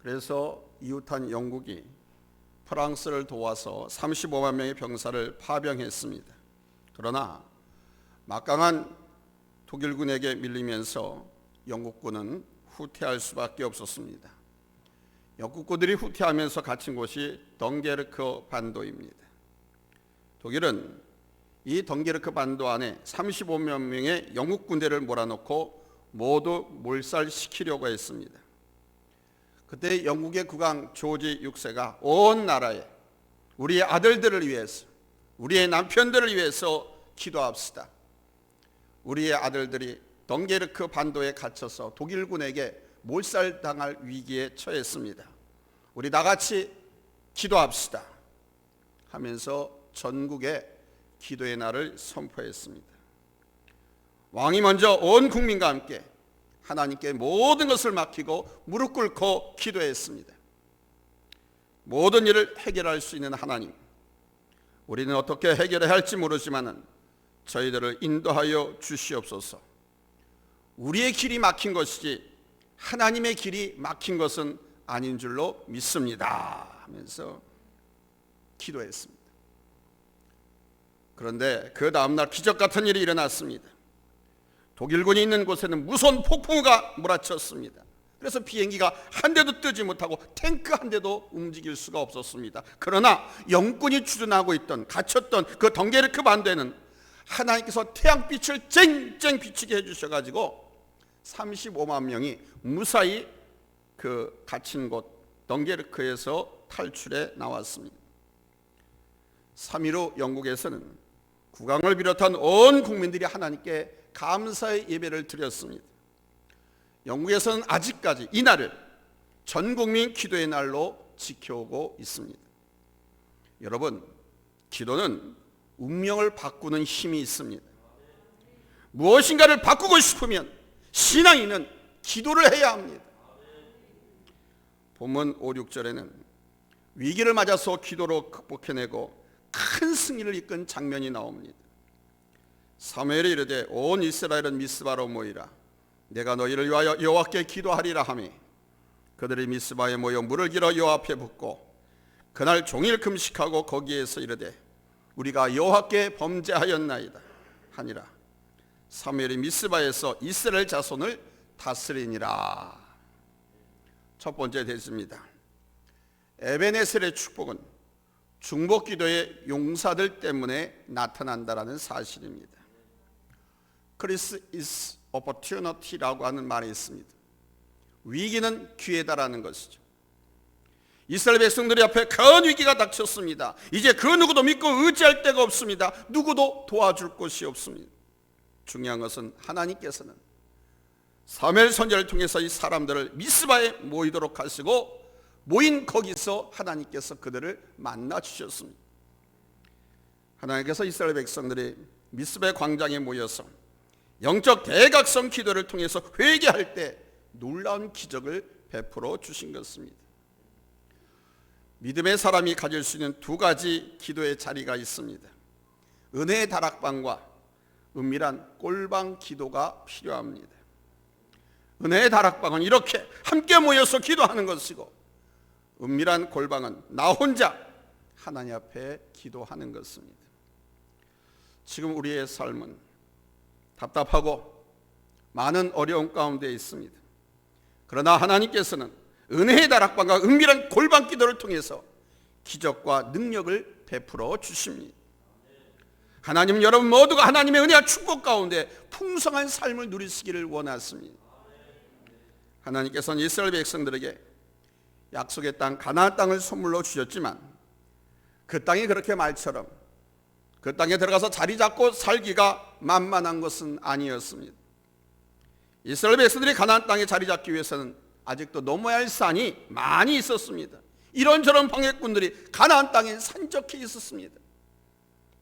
그래서 이웃한 영국이 프랑스를 도와서 35만 명의 병사를 파병했습니다. 그러나 막강한 독일군에게 밀리면서 영국군은 후퇴할 수밖에 없었습니다. 영국군들이 후퇴하면서 갇힌 곳이 덩게르크 반도입니다. 독일은 이 덩게르크 반도 안에 35만 명의 영국 군대를 몰아넣고 모두 몰살시키려고 했습니다. 그때 영국의 국왕 조지 6세가 온 나라에 우리의 아들들을 위해서, 우리의 남편들을 위해서 기도합시다. 우리의 아들들이 덩게르크 반도에 갇혀서 독일군에게 몰살당할 위기에 처했습니다. 우리 다같이 기도합시다 하면서 전국에 기도의 날을 선포했습니다. 왕이 먼저 온 국민과 함께 하나님께 모든 것을 맡기고 무릎 꿇고 기도했습니다. 모든 일을 해결할 수 있는 하나님, 우리는 어떻게 해결해야 할지 모르지만 저희들을 인도하여 주시옵소서. 우리의 길이 막힌 것이지 하나님의 길이 막힌 것은 아닌 줄로 믿습니다 하면서 기도했습니다. 그런데 그 다음날 기적 같은 일이 일어났습니다. 독일군이 있는 곳에는 무서운 폭풍우가 몰아쳤습니다. 그래서 비행기가 한 대도 뜨지 못하고 탱크 한 대도 움직일 수가 없었습니다. 그러나 영군이 주둔하고 있던, 갇혔던 그 덩게르크 반도에는 하나님께서 태양빛을 쨍쨍 비치게 해주셔가지고 35만 명이 무사히 그 갇힌 곳 덩게르크에서 탈출해 나왔습니다. 3일 후 영국에서는 국왕을 비롯한 온 국민들이 하나님께 감사의 예배를 드렸습니다. 영국에서는 아직까지 이날을 전국민 기도의 날로 지켜오고 있습니다. 여러분, 기도는 운명을 바꾸는 힘이 있습니다. 무엇인가를 바꾸고 싶으면 신앙인은 기도를 해야 합니다. 본문 5, 6절에는 위기를 맞아서 기도로 극복해내고 큰 승리를 이끈 장면이 나옵니다. 사무엘이 이르되 온 이스라엘은 미스바로 모이라. 내가 너희를 위하여 여호와께 기도하리라 하매 그들이 미스바에 모여 물을 길어 여호와 앞에 붓고 그날 종일 금식하고 거기에서 이르되 우리가 여호와께 범죄하였나이다 하니라. 사무엘이 미스바에서 이스라엘 자손을 다스리니라. 첫 번째 대지입니다. 에베네셀의 축복은 중보기도의 용사들 때문에 나타난다라는 사실입니다. Crisis is opportunity라고 하는 말이 있습니다. 위기는 기회다라는 것이죠. 이스라엘 백성들이 앞에 큰 위기가 닥쳤습니다. 이제 그 누구도 믿고 의지할 데가 없습니다. 누구도 도와줄 곳이 없습니다. 중요한 것은 하나님께서는 사무엘 선지자를 통해서 이 사람들을 미스바에 모이도록 하시고 모인 거기서 하나님께서 그들을 만나 주셨습니다. 하나님께서 이스라엘 백성들이 미스바의 광장에 모여서 영적 대각성 기도를 통해서 회개할 때 놀라운 기적을 베풀어 주신 것입니다. 믿음의 사람이 가질 수 있는 두 가지 기도의 자리가 있습니다. 은혜의 다락방과 은밀한 꼴방 기도가 필요합니다. 은혜의 다락방은 이렇게 함께 모여서 기도하는 것이고, 은밀한 골방은 나 혼자 하나님 앞에 기도하는 것입니다. 지금 우리의 삶은 답답하고 많은 어려움 가운데 있습니다. 그러나 하나님께서는 은혜의 다락방과 은밀한 골방 기도를 통해서 기적과 능력을 베풀어 주십니다. 하나님, 여러분 모두가 하나님의 은혜와 축복 가운데 풍성한 삶을 누리시기를 원하십니다. 하나님께서는 이스라엘 백성들에게 약속의 땅 가나안 땅을 선물로 주셨지만 그 땅이 그렇게 말처럼 그 땅에 들어가서 자리 잡고 살기가 만만한 것은 아니었습니다. 이스라엘 백성들이 가나안 땅에 자리 잡기 위해서는 아직도 넘어야 할 산이 많이 있었습니다. 이런저런 방해꾼들이 가나안 땅에 산적해 있었습니다.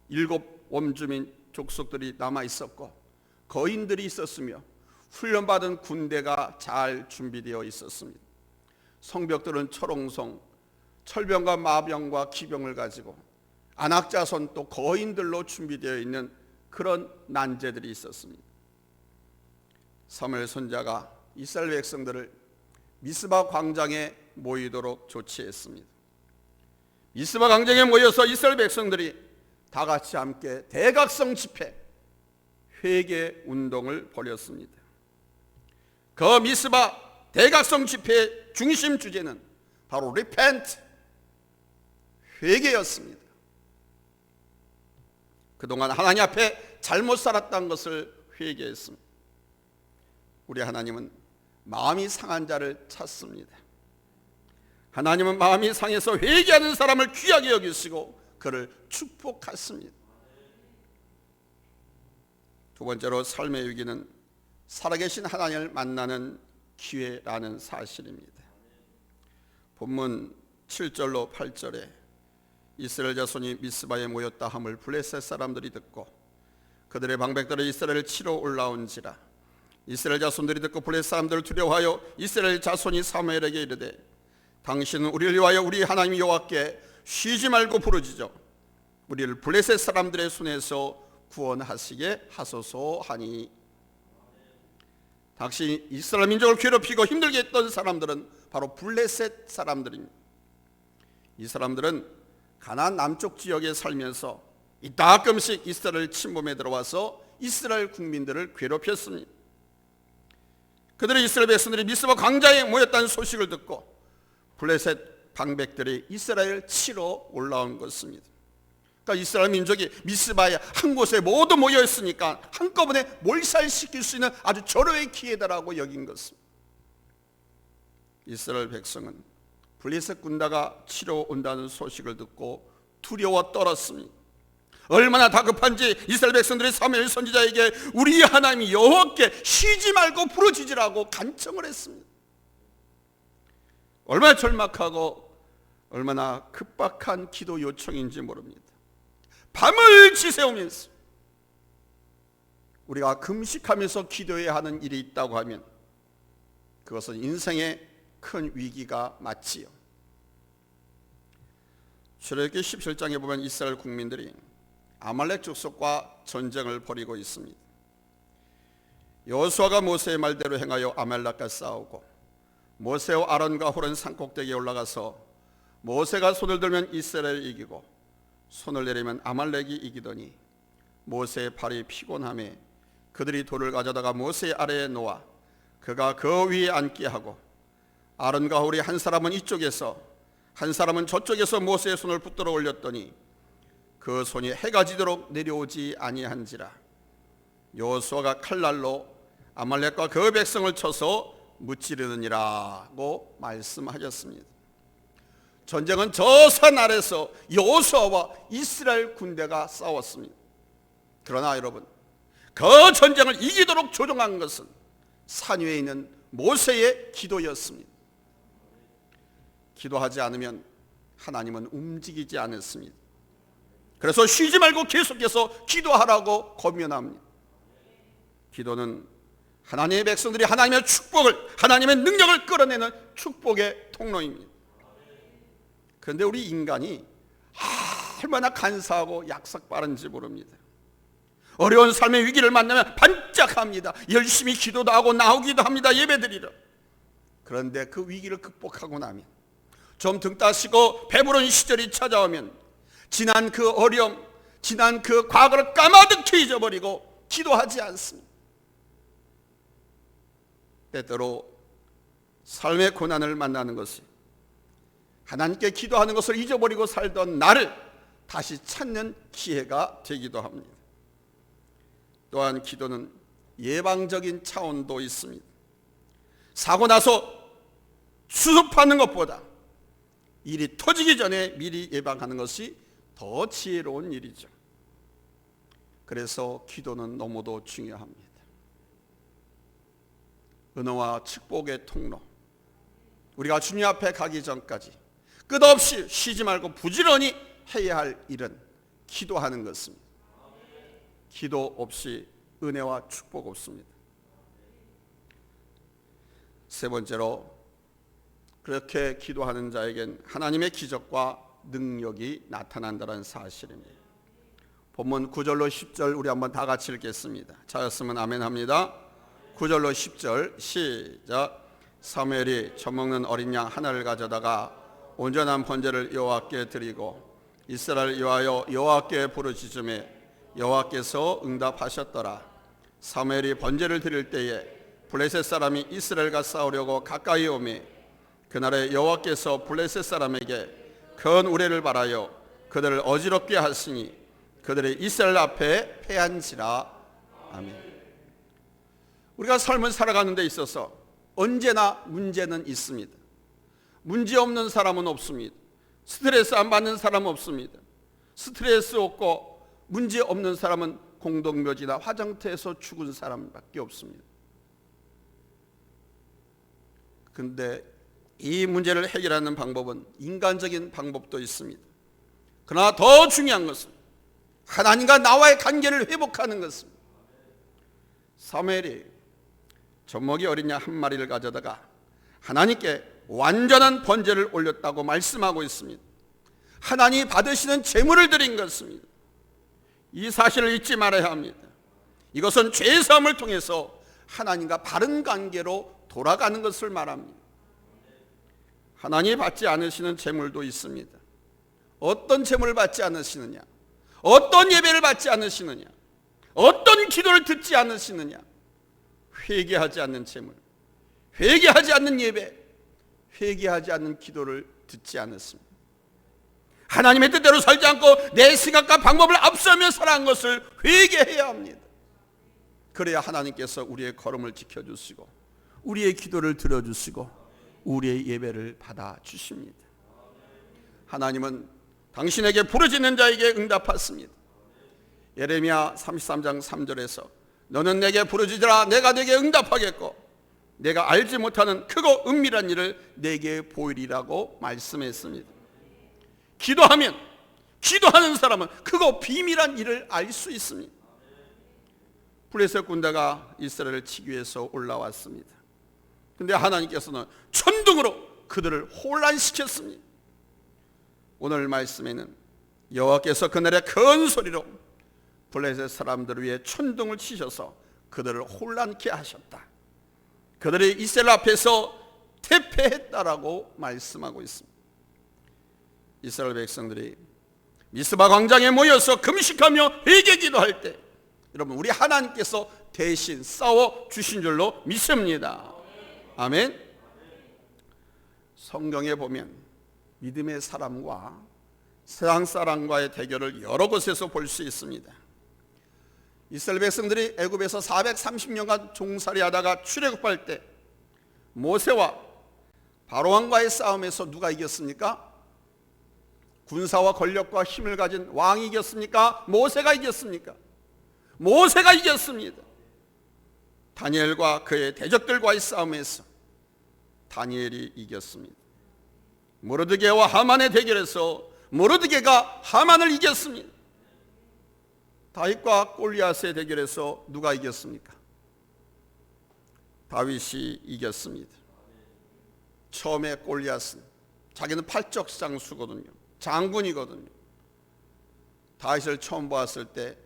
7 원주민 족속들이 남아 있었고 거인들이 있었으며 훈련받은 군대가 잘 준비되어 있었습니다. 성벽들은 철옹성, 철병과 마병과 기병을 가지고 안악자손 또 거인들로 준비되어 있는 그런 난제들이 있었습니다. 사무엘 선지자가 이스라엘 백성들을 미스바 광장에 모이도록 조치했습니다. 미스바 광장에 모여서 이스라엘 백성들이 다 같이 함께 대각성 집회, 회개 운동을 벌였습니다. 그 미스바 대각성 집회의 중심 주제는 바로 repent, 회개였습니다. 그동안 하나님 앞에 잘못 살았다는 것을 회개했습니다. 우리 하나님은 마음이 상한 자를 찾습니다. 하나님은 마음이 상해서 회개하는 사람을 귀하게 여기시고 그를 축복하십니다. 두 번째로 삶의 위기는 살아계신 하나님을 만나는 기회라는 사실입니다. 본문 7절로 8절에 이스라엘 자손이 미스바에 모였다 함을 블레셋 사람들이 듣고 그들의 방백들을 이스라엘을 치러 올라온지라. 이스라엘 자손들이 듣고 블레셋 사람들을 두려워하여 이스라엘 자손이 사무엘에게 이르되 당신은 우리를 위하여 우리 하나님 여호와께 쉬지 말고 부르짖어 우리를 블레셋 사람들의 손에서 구원하시게 하소서 하니. 당시 이스라엘 민족을 괴롭히고 힘들게 했던 사람들은 바로 블레셋 사람들입니다. 이 사람들은 가나안 남쪽 지역에 살면서 이따금씩 이스라엘 침범에 들어와서 이스라엘 국민들을 괴롭혔습니다. 그들의 이스라엘 백성들이 미스바 광야에 모였다는 소식을 듣고 블레셋 방백들이 이스라엘을 치러 올라온 것입니다. 그러니까 이스라엘 민족이 미스바에 한 곳에 모두 모여 있으니까 한꺼번에 몰살시킬 수 있는 아주 절호의 기회다라고 여긴 것입니다. 이스라엘 백성은 블레셋 군대가 치러 온다는 소식을 듣고 두려워 떨었습니다. 얼마나 다급한지 이스라엘 백성들이 사무엘 선지자에게 우리 하나님 여호와께 쉬지 말고 부르짖으라고 간청을 했습니다. 얼마나 절박하고 얼마나 급박한 기도 요청인지 모릅니다. 밤을 지새우면서 우리가 금식하면서 기도해야 하는 일이 있다고 하면 그것은 인생의 큰 위기가 맞지요. 출애굽기 17장에 보면 이스라엘 국민들이 아말렉 족속과 전쟁을 벌이고 있습니다. 여호수아가 모세의 말대로 행하여 아말렉과 싸우고 모세와 아론과 홀은 산꼭대기에 올라가서 모세가 손을 들면 이스라엘이 이기고 손을 내리면 아말렉이 이기더니 모세의 팔이 피곤함에 그들이 돌을 가져다가 모세 아래에 놓아 그가 그 위에 앉게 하고 아론과 홀이 한 사람은 이쪽에서 한 사람은 저쪽에서 모세의 손을 붙들어 올렸더니 그 손이 해가 지도록 내려오지 아니한지라. 여호수아가 칼날로 아말렉과 그 백성을 쳐서 무찌르느니라고 말씀하셨습니다. 전쟁은 저 산 아래서 여호수아와 이스라엘 군대가 싸웠습니다. 그러나 여러분, 그 전쟁을 이기도록 조종한 것은 산 위에 있는 모세의 기도였습니다. 기도하지 않으면 하나님은 움직이지 않았습니다. 그래서 쉬지 말고 계속해서 기도하라고 권면합니다. 기도는 하나님의 백성들이 하나님의 축복을, 하나님의 능력을 끌어내는 축복의 통로입니다. 그런데 우리 인간이 얼마나 간사하고 약삭 빠른지 모릅니다. 어려운 삶의 위기를 만나면 반짝합니다. 열심히 기도도 하고 나오기도 합니다. 예배드리러. 그런데 그 위기를 극복하고 나면 좀 등 따시고 배부른 시절이 찾아오면 지난 그 어려움, 지난 그 과거를 까마득히 잊어버리고 기도하지 않습니다. 때때로 삶의 고난을 만나는 것이 하나님께 기도하는 것을 잊어버리고 살던 나를 다시 찾는 기회가 되기도 합니다. 또한 기도는 예방적인 차원도 있습니다. 사고 나서 수습하는 것보다 일이 터지기 전에 미리 예방하는 것이 더 지혜로운 일이죠. 그래서 기도는 너무도 중요합니다. 은혜와 축복의 통로, 우리가 주님 앞에 가기 전까지 끝없이 쉬지 말고 부지런히 해야 할 일은 기도하는 것입니다. 기도 없이 은혜와 축복 없습니다. 세 번째로, 그렇게 기도하는 자에겐 하나님의 기적과 능력이 나타난다는 사실입니다. 본문 9절로 10절 우리 한번 다 같이 읽겠습니다. 찾았으면 아멘 합니다. 9절로 10절 시작. 사무엘이 젖먹는 어린 양 하나를 가져다가 온전한 번제를 여호와께 드리고 이스라엘 위하여 여호와께 부르짖음에 여호와께서 응답하셨더라. 사무엘이 번제를 드릴 때에 블레셋 사람이 이스라엘과 싸우려고 가까이 오매 그날에 여호와께서 블레셋 사람에게 큰 우레를 발하여 그들을 어지럽게 하시니 그들이 이스라엘 앞에 패한지라. 아멘. 우리가 삶을 살아가는 데 있어서 언제나 문제는 있습니다. 문제 없는 사람은 없습니다. 스트레스 안 받는 사람은 없습니다. 스트레스 없고 문제 없는 사람은 공동묘지나 화장터에서 죽은 사람밖에 없습니다. 그런데 이 문제를 해결하는 방법은 인간적인 방법도 있습니다. 그러나 더 중요한 것은 하나님과 나와의 관계를 회복하는 것입니다. 사무엘이 젖먹이 어린 양 한 마리를 가져다가 하나님께 완전한 번제를 올렸다고 말씀하고 있습니다. 하나님이 받으시는 제물을 드린 것입니다. 이 사실을 잊지 말아야 합니다. 이것은 죄 사함을 통해서 하나님과 바른 관계로 돌아가는 것을 말합니다. 하나님이 받지 않으시는 제물도 있습니다. 어떤 제물을 받지 않으시느냐? 어떤 예배를 받지 않으시느냐? 어떤 기도를 듣지 않으시느냐? 회개하지 않는 제물, 회개하지 않는 예배, 회개하지 않는 기도를 듣지 않았습니다. 하나님의 뜻대로 살지 않고 내 생각과 방법을 앞서며 살아간 것을 회개해야 합니다. 그래야 하나님께서 우리의 걸음을 지켜주시고 우리의 기도를 들어주시고 우리의 예배를 받아주십니다. 하나님은 당신에게 부르짖는 자에게 응답하십니다. 예레미야 33장 3절에서 너는 내게 부르짖으라 내가 내게 응답하겠고 내가 알지 못하는 크고 은밀한 일을 내게 보이리라고 말씀했습니다. 기도하면, 기도하는 사람은 크고 비밀한 일을 알 수 있습니다. 블레셋 군대가 이스라엘을 치기 위해서 올라왔습니다. 그런데 하나님께서는 천둥으로 그들을 혼란시켰습니다. 오늘 말씀에는 여호와께서 그날의 큰 소리로 블레셋 사람들을 위해 천둥을 치셔서 그들을 혼란케 하셨다. 그들이 이스라엘 앞에서 퇴폐했다라고 말씀하고 있습니다. 이스라엘 백성들이 미스바 광장에 모여서 금식하며 회개 기도할 때 여러분 우리 하나님께서 대신 싸워 주신 줄로 믿습니다. 아멘. 성경에 보면 믿음의 사람과 세상 사람과의 대결을 여러 곳에서 볼 수 있습니다. 이스라엘 백성들이 애굽에서 430년간 종살이하다가 출애굽할 때 모세와 바로왕과의 싸움에서 누가 이겼습니까? 군사와 권력과 힘을 가진 왕이 이겼습니까? 모세가 이겼습니까? 모세가 이겼습니다. 다니엘과 그의 대적들과의 싸움에서 다니엘이 이겼습니다. 모르드게와 하만의 대결에서 모르드게가 하만을 이겼습니다. 다윗과 골리앗의 대결에서 누가 이겼습니까? 다윗이 이겼습니다. 처음에 골리앗은 자기는 팔적장수거든요. 장군이거든요. 다윗을 처음 보았을 때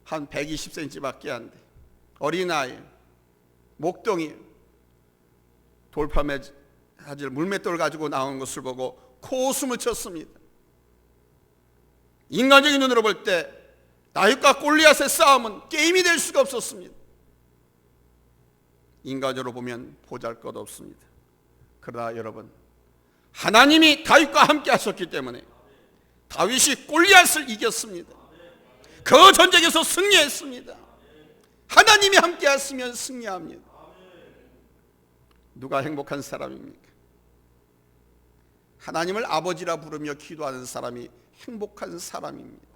한 120cm밖에 안 돼. 어린아이, 목동이 돌파매질 물맷돌을 가지고 나온 것을 보고 코웃음을 쳤습니다. 인간적인 눈으로 볼 때 다윗과 골리앗의 싸움은 게임이 될 수가 없었습니다. 인간적으로 보면 보잘것없습니다. 그러나 여러분 하나님이 다윗과 함께 하셨기 때문에 다윗이 골리앗을 이겼습니다. 그 전쟁에서 승리했습니다. 하나님이 함께 하시면 승리합니다. 누가 행복한 사람입니까? 하나님을 아버지라 부르며 기도하는 사람이 행복한 사람입니다.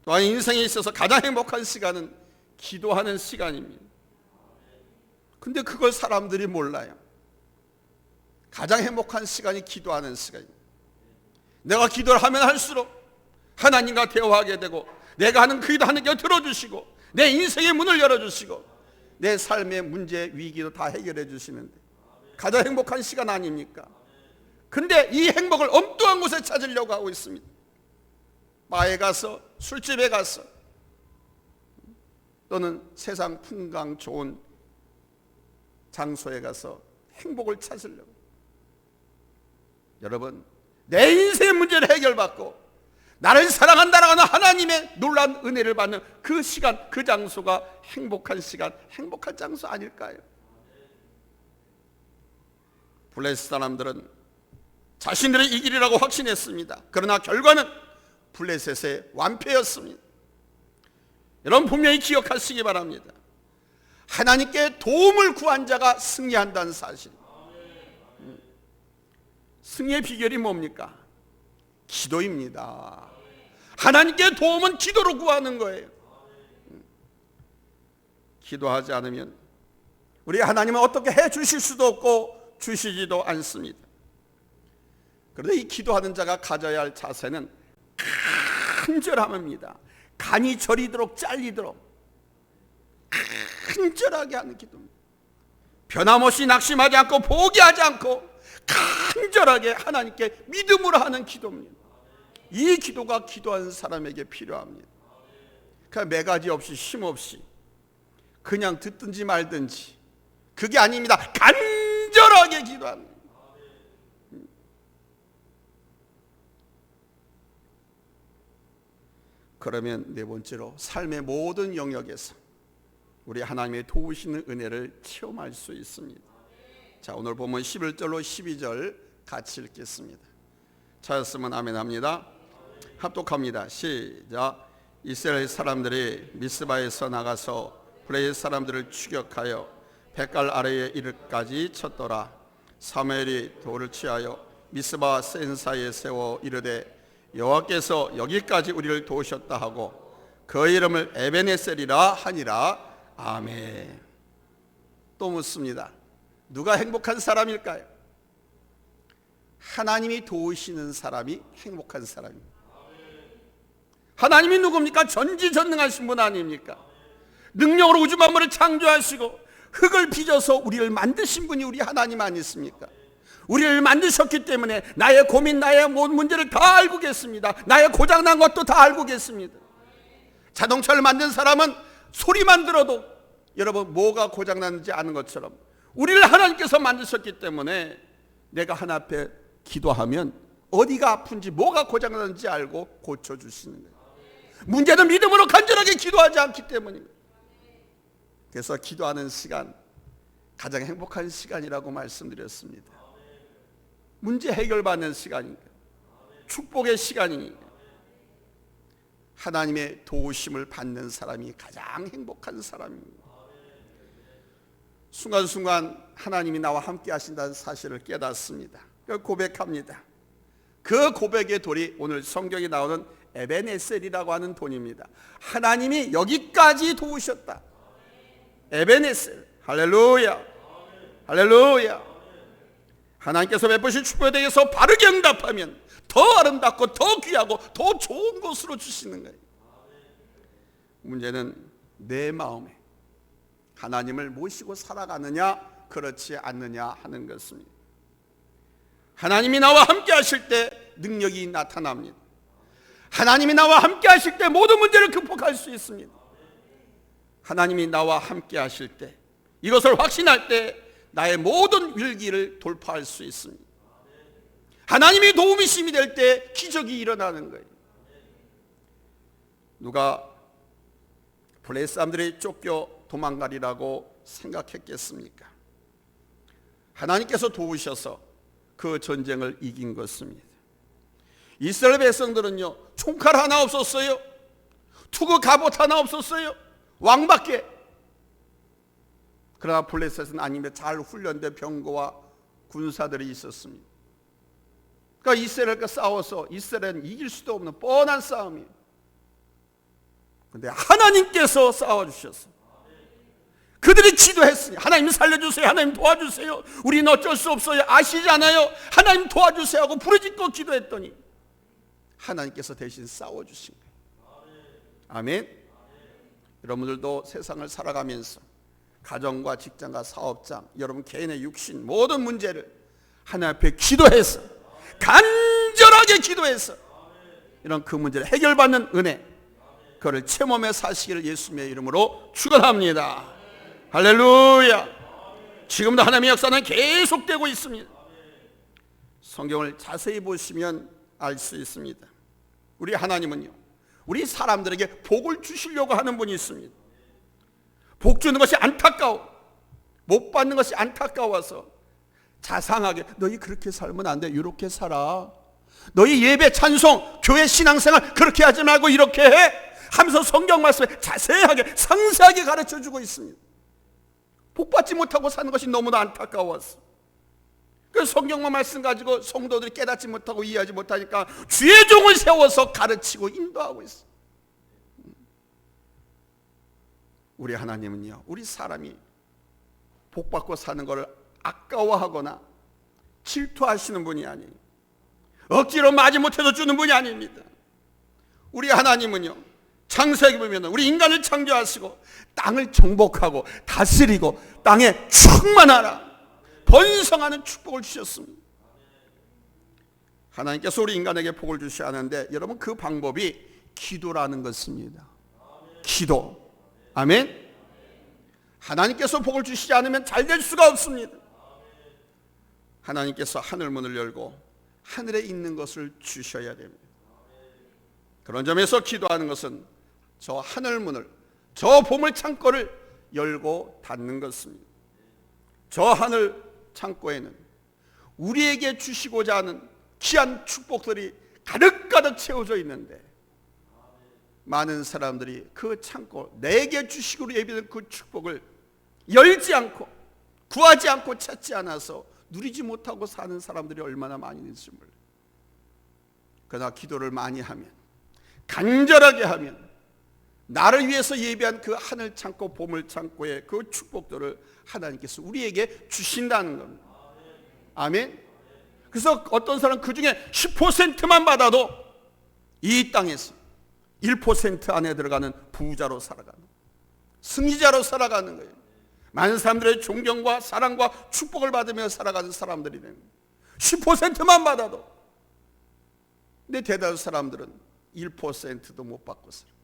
또한 인생에 있어서 가장 행복한 시간은 기도하는 시간입니다. 근데 그걸 사람들이 몰라요. 가장 행복한 시간이 기도하는 시간입니다. 내가 기도를 하면 할수록 하나님과 대화하게 되고 내가 하는 그 기도 하나님께서 들어주시고 내 인생의 문을 열어주시고 내 삶의 문제 위기도 다 해결해 주시는데 가장 행복한 시간 아닙니까? 근데 이 행복을 엉뚱한 곳에 찾으려고 하고 있습니다. 바에 가서 술집에 가서 또는 세상 풍광 좋은 장소에 가서 행복을 찾으려고. 여러분, 내 인생의 문제를 해결받고 나를 사랑한다라는 하나님의 놀라운 은혜를 받는 그 시간, 그 장소가 행복한 시간, 행복한 장소 아닐까요? 블레셋 사람들은 자신들의 이 길이라고 확신했습니다. 그러나 결과는 블레셋의 완패였습니다. 여러분, 분명히 기억하시기 바랍니다. 하나님께 도움을 구한 자가 승리한다는 사실. 승리의 비결이 뭡니까? 기도입니다. 하나님께 도움은 기도로 구하는 거예요. 기도하지 않으면 우리 하나님은 어떻게 해 주실 수도 없고 주시지도 않습니다. 그런데 이 기도하는 자가 가져야 할 자세는 간절함입니다. 간이 저리도록 잘리도록 간절하게 하는 기도입니다. 변함없이 낙심하지 않고 포기하지 않고 간절하게 하나님께 믿음으로 하는 기도입니다. 이 기도가 기도하는 사람에게 필요합니다. 그냥 매가지 없이 쉼 없이 그냥 듣든지 말든지 그게 아닙니다. 간절하게 기도하는 거예요. 그러면 네 번째로 삶의 모든 영역에서 우리 하나님의 도우시는 은혜를 체험할 수 있습니다. 자, 오늘 보면 11절로 12절 같이 읽겠습니다. 찾았으면 아멘 합니다. 합독합니다. 시작. 이스라엘 사람들이 미스바에서 나가서 블레셋 사람들을 추격하여 백갈 아래에 이르기까지 쳤더라. 사무엘이 돌을 취하여 미스바 센사에 세워 이르되 여호와께서 여기까지 우리를 도우셨다 하고 그 이름을 에베네셀이라 하니라. 아멘. 또 묻습니다. 누가 행복한 사람일까요? 하나님이 도우시는 사람이 행복한 사람입니다. 하나님이 누굽니까? 전지전능하신 분 아닙니까? 능력으로 우주 만물을 창조하시고 흙을 빚어서 우리를 만드신 분이 우리 하나님 아니십니까? 우리를 만드셨기 때문에 나의 고민, 나의 모든 문제를 다 알고 계십니다. 나의 고장난 것도 다 알고 계십니다. 자동차를 만든 사람은 소리만 들어도 여러분 뭐가 고장났는지 아는 것처럼 우리를 하나님께서 만드셨기 때문에 내가 하나님 앞에 기도하면 어디가 아픈지 뭐가 고장났는지 알고 고쳐주시는 거예요. 문제는 믿음으로 간절하게 기도하지 않기 때문입니다. 그래서 기도하는 시간 가장 행복한 시간이라고 말씀드렸습니다. 문제 해결받는 시간이니까, 축복의 시간이니까, 하나님의 도우심을 받는 사람이 가장 행복한 사람입니다. 순간순간 하나님이 나와 함께 하신다는 사실을 깨닫습니다. 고백합니다. 그 고백의 돌이 오늘 성경에 나오는 에베네셀이라고 하는 돈입니다. 하나님이 여기까지 도우셨다. 에베네셀. 할렐루야. 할렐루야. 하나님께서 베푸신 축복에 대해서 바르게 응답하면 더 아름답고 더 귀하고 더 좋은 것으로 주시는 거예요. 문제는 내 마음에 하나님을 모시고 살아가느냐 그렇지 않느냐 하는 것입니다. 하나님이 나와 함께 하실 때 능력이 나타납니다. 하나님이 나와 함께 하실 때 모든 문제를 극복할 수 있습니다. 하나님이 나와 함께 하실 때, 이것을 확신할 때 나의 모든 위기를 돌파할 수 있습니다. 하나님이 도움이 심이 될 때 기적이 일어나는 거예요. 누가 블레셋 사람들이 쫓겨 도망가리라고 생각했겠습니까? 하나님께서 도우셔서 그 전쟁을 이긴 것입니다. 이스라엘 백성들은요, 총칼 하나 없었어요. 투구 갑옷 하나 없었어요. 왕밖에. 그러나 블레셋은 아니면 잘 훈련된 병거와 군사들이 있었습니다. 그러니까 이스라엘과 싸워서 이스라엘은 이길 수도 없는 뻔한 싸움이에요. 그런데 하나님께서 싸워주셨어요. 그들이 기도했으니 하나님 살려주세요, 하나님 도와주세요, 우리는 어쩔 수 없어요, 아시잖아요, 하나님 도와주세요 하고 부르짖고 기도했더니 하나님께서 대신 싸워주신 거예요. 아멘. 여러분들도 세상을 살아가면서 가정과 직장과 사업장, 여러분 개인의 육신 모든 문제를 하나님 앞에 기도해서, 간절하게 기도해서 이런 그 문제를 해결받는 은혜, 그를 체험하며 사시기를 예수님의 이름으로 축원합니다. 할렐루야. 지금도 하나님의 역사는 계속되고 있습니다. 성경을 자세히 보시면 알 수 있습니다. 우리 하나님은요, 우리 사람들에게 복을 주시려고 하는 분이 있습니다. 복 주는 것이 안타까워, 못 받는 것이 안타까워서 자상하게 너희 그렇게 살면 안 돼, 이렇게 살아, 너희 예배 찬송 교회 신앙생활 그렇게 하지 말고 이렇게 해 하면서 성경 말씀에 자세하게 상세하게 가르쳐주고 있습니다. 복받지 못하고 사는 것이 너무나 안타까워서, 그래서 성경만 말씀 가지고 성도들이 깨닫지 못하고 이해하지 못하니까 주의 종을 세워서 가르치고 인도하고 있어요. 우리 하나님은요, 우리 사람이 복받고 사는 것을 아까워하거나 질투하시는 분이 아니에요. 억지로 마지못해서 주는 분이 아닙니다. 우리 하나님은요, 창세기 보면 우리 인간을 창조하시고 땅을 정복하고 다스리고 땅에 충만하라 번성하는 축복을 주셨습니다. 하나님께서 우리 인간에게 복을 주셔야 하는데, 여러분 그 방법이 기도라는 것입니다. 기도. 아멘. 하나님께서 복을 주시지 않으면 잘 될 수가 없습니다. 하나님께서 하늘문을 열고 하늘에 있는 것을 주셔야 됩니다. 그런 점에서 기도하는 것은 저 하늘문을, 저 보물 창고를 열고 닫는 것입니다. 저 하늘 창고에는 우리에게 주시고자 하는 귀한 축복들이 가득가득 채워져 있는데, 많은 사람들이 그 창고, 내게 주시기로 예비된 그 축복을 열지 않고 구하지 않고 찾지 않아서 누리지 못하고 사는 사람들이 얼마나 많이 있는지 몰라요. 그러나 기도를 많이 하면, 간절하게 하면 나를 위해서 예비한 그 하늘 창고, 보물 창고의 그 축복들을 하나님께서 우리에게 주신다는 겁니다. 아멘. 그래서 어떤 사람 그 중에 10%만 받아도 이 땅에서 1% 안에 들어가는 부자로 살아가는, 승리자로 살아가는 거예요. 많은 사람들의 존경과 사랑과 축복을 받으며 살아가는 사람들이 되는 거예요. 10%만 받아도. 근데 대다수 사람들은 1%도 못 받고 살아요.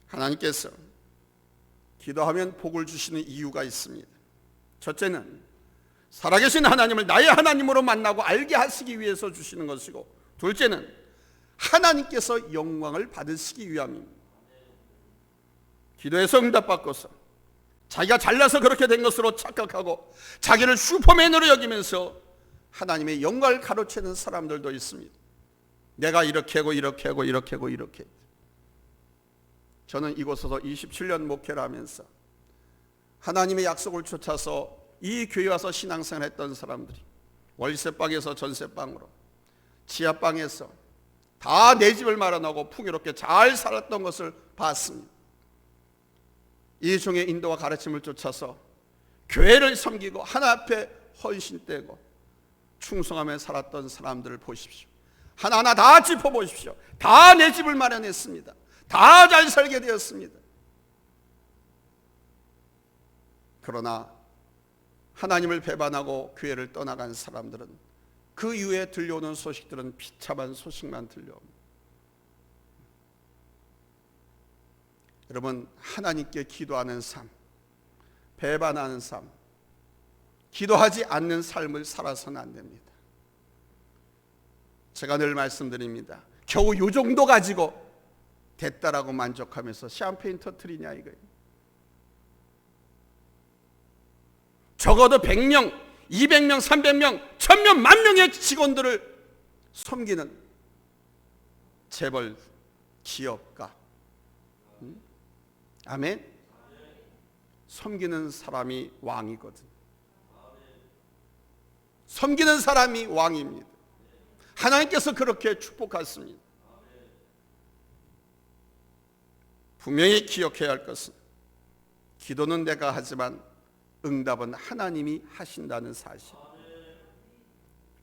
하나님께서 기도하면 복을 주시는 이유가 있습니다. 첫째는 살아계신 하나님을 나의 하나님으로 만나고 알게 하시기 위해서 주시는 것이고, 둘째는 하나님께서 영광을 받으시기 위함입니다. 기도에서 응답받고서 자기가 잘나서 그렇게 된 것으로 착각하고 자기를 슈퍼맨으로 여기면서 하나님의 영광을 가로채는 사람들도 있습니다. 내가 이렇게 하고 이렇게 하고 이렇게 하고 이렇게. 저는 이곳에서 27년 목회를 하면서 하나님의 약속을 쫓아서 이 교회 와서 신앙생활 했던 사람들이 월세방에서 전세방으로, 지하방에서 다 내 집을 마련하고 풍요롭게 잘 살았던 것을 봤습니다. 이 종의 인도와 가르침을 쫓아서 교회를 섬기고 하나 앞에 헌신되고 충성하며 살았던 사람들을 보십시오. 하나하나 다 짚어보십시오. 다 내 집을 마련했습니다. 다 잘 살게 되었습니다. 그러나 하나님을 배반하고 교회를 떠나간 사람들은 그 이후에 들려오는 소식들은 비참한 소식만 들려옵니다. 여러분, 하나님께 기도하는 삶, 배반하는 삶, 기도하지 않는 삶을 살아서는 안 됩니다. 제가 늘 말씀드립니다. 겨우 이 정도 가지고 됐다라고 만족하면서 샴페인 터트리냐 이거예요. 적어도 100명, 200명, 300명, 1000명, 10,000명의 직원들을 섬기는 재벌 기업가, 아멘. 섬기는 사람이 왕이거든. 섬기는 사람이 왕입니다. 하나님께서 그렇게 축복하십니다. 분명히 기억해야 할 것은, 기도는 내가 하지만 응답은 하나님이 하신다는 사실.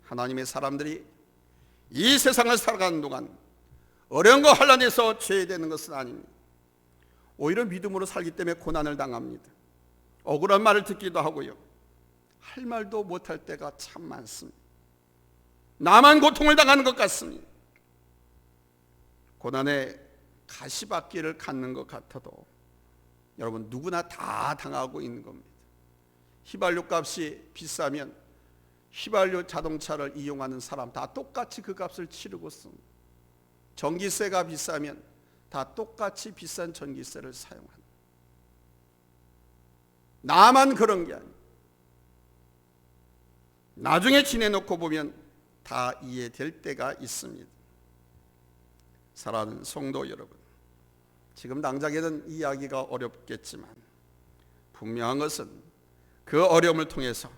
하나님의 사람들이 이 세상을 살아가는 동안 어려운 거 환난에서 죄되는 것은 아닙니다. 오히려 믿음으로 살기 때문에 고난을 당합니다. 억울한 말을 듣기도 하고요, 할 말도 못할 때가 참 많습니다. 나만 고통을 당하는 것 같습니다. 고난에 가시밭길을 갖는 것 같아도 여러분 누구나 다 당하고 있는 겁니다. 휘발유 값이 비싸면 휘발유 자동차를 이용하는 사람 다 똑같이 그 값을 치르고 씁니다. 전기세가 비싸면 다 똑같이 비싼 전기세를 사용합니다. 나만 그런 게 아니에요. 나중에 지내놓고 보면 다 이해될 때가 있습니다. 사랑하는 성도 여러분, 지금 당장에는 이해하기가 어렵겠지만 분명한 것은 그 어려움을 통해서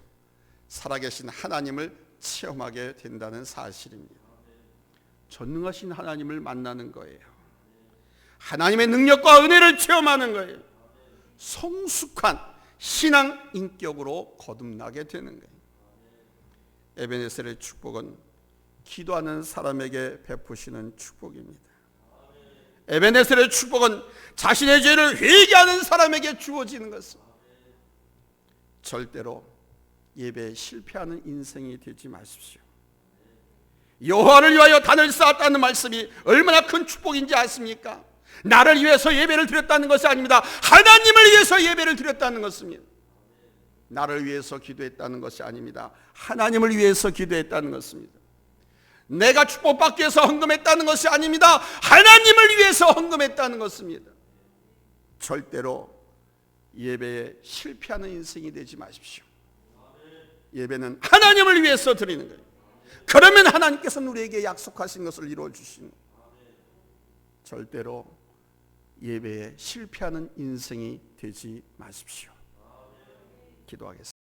살아계신 하나님을 체험하게 된다는 사실입니다. 전능하신 하나님을 만나는 거예요. 하나님의 능력과 은혜를 체험하는 거예요. 성숙한 신앙 인격으로 거듭나게 되는 거예요. 에베네셀의 축복은 기도하는 사람에게 베푸시는 축복입니다. 에베네셀의 축복은 자신의 죄를 회개하는 사람에게 주어지는 것입니다. 절대로 예배에 실패하는 인생이 되지 마십시오. 여호와를 위하여 단을 쌓았다는 말씀이 얼마나 큰 축복인지 아십니까? 나를 위해서 예배를 드렸다는 것이 아닙니다. 하나님을 위해서 예배를 드렸다는 것입니다. 나를 위해서 기도했다는 것이 아닙니다. 하나님을 위해서 기도했다는 것입니다. 내가 축복받기 위해서 헌금했다는 것이 아닙니다. 하나님을 위해서 헌금했다는 것입니다. 절대로 예배에 실패하는 인생이 되지 마십시오. 예배는 하나님을 위해서 드리는 거예요. 그러면 하나님께서는 우리에게 약속하신 것을 이루어 주시는 거예요. 절대로 예배에 실패하는 인생이 되지 마십시오. 기도하겠습니다.